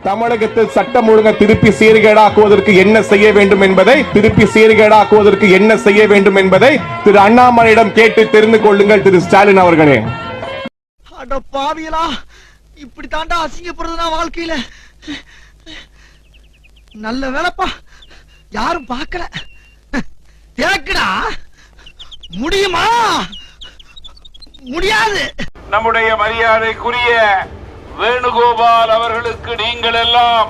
தமிழகத்தில் சட்டம் ஒழுங்கை திருப்பி சீர்கேடாக்குவதற்கு என்ன செய்ய வேண்டும் என்பதை திரு அண்ணாமலையிடம் கேட்டு தெரிந்து கொள்ளுங்கள் திரு ஸ்டாலின் அவர்களே. அட பாவியலா, இப்படி தாண்டா அசிங்கப்படுறதுனா வாழ்க்கையில. நல்ல வேலைப்பா, யாரும் பார்க்கல. தேக்கடா முடியுமா? முடியாது. நம்முடைய மரியாதைக்குரிய வேணுகோபால் அவர்களுக்கு நீங்கள் எல்லாம்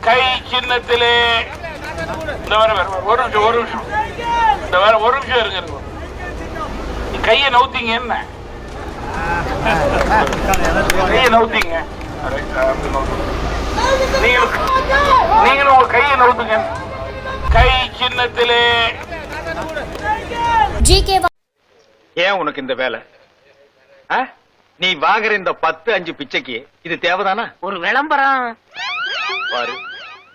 கை சின்னத்திலே ஒரு நிமிஷம் இருங்க. கையை நவுத்தீங்க, என்ன கையை நவுத்தீங்க? நீங்களும் உங்க கையை நவுத்துங்க. கை சின்னத்திலே. ஏன் உனக்கு இந்த வேலை? நீ வாங்குற இந்த 10-5 பிச்சைக்கு இது தேவைதானா? ஒரு விளம்பரம் பாரு,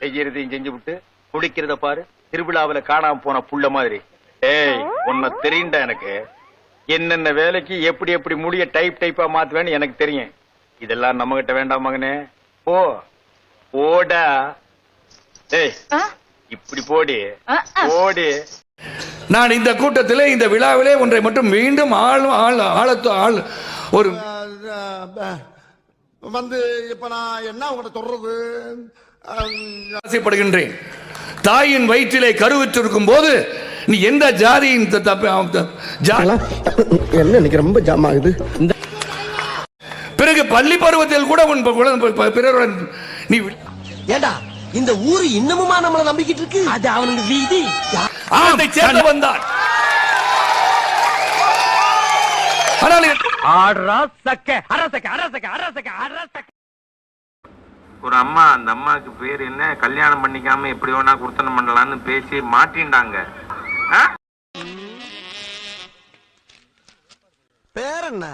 செய்யறதையும் செஞ்சு விட்டு குடிக்கிறத பாரு. திருவிழாவில காணாம போன புள்ள மாதிரி. ஏய், உன்னை தெரியுண்டா எனக்கு. என்னென்ன வேலைக்கு எப்படி எப்படி முடிய டைப்பா மாத்துவேன்னு எனக்கு தெரியும். இதெல்லாம் நம்ம கிட்ட வேண்டாம் மகனே. போ போடா. ஏய், இப்படி போடி போடி. நான் இந்த கூட்டத்திலே, இந்த விழாவிலே ஒன்றை மட்டும் மீண்டும் ஒரு வந்து இப்ப நான் என்ன உங்கள்ட்ட சொல்றது, ஆசைப்படுகின்றேன். தாயின் வயிற்றிலே கருவுற்றிருக்கும் போது நீ எந்த ஜாதியின் என்ன இன்னைக்கு ரொம்ப ஜாம் ஆகுது. பிறகு பள்ளி பருவத்தில் கூட உன் பிறருடன் நீ ஏண்டா இந்த ஊரு இன்னமுமா நம்மள நம்பிக்கிட்டு இருக்கு? அது அவனுக்கு வீதி. அதை சேர்ந்து வந்தான். ஒரு அம்மா, அந்த அம்மாக்கு பேர் என்ன, கல்யாணம் பண்ணிக்காம எப்படி வேணா குடுத்தனம் பண்ணலாம்னு பேசி மாட்டின்டாங்க. பேர் என்ன?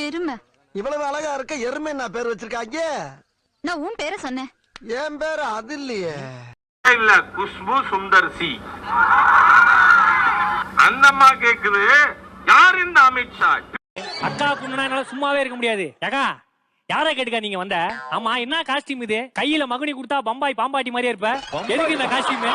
எருமை. இவ்வளவு அழகா இருக்க எருமை என்ன பேர் வச்சிருக்காங்க? நான் உன் பேரை சொன்னேன். என் பேரு அது இல்லையே. இல்ல, குஷ்பு சுந்தர் சி. அந்த அம்மா கேக்குது, யார் இந்த அமித்ஷா? அக்கா குண்டனா என்னால சும்மாவே இருக்க முடியாது. ஏகா, யாரை கேட்டுக்கா நீங்க வந்த? ஆமா, என்ன காஸ்டியூம் இது? கையில மகுனி கொடுத்தா பம்பாய் பாம்பாட்டி மாதிரியே இருப்ப. எதுக்கு இந்த காஸ்டியூம்?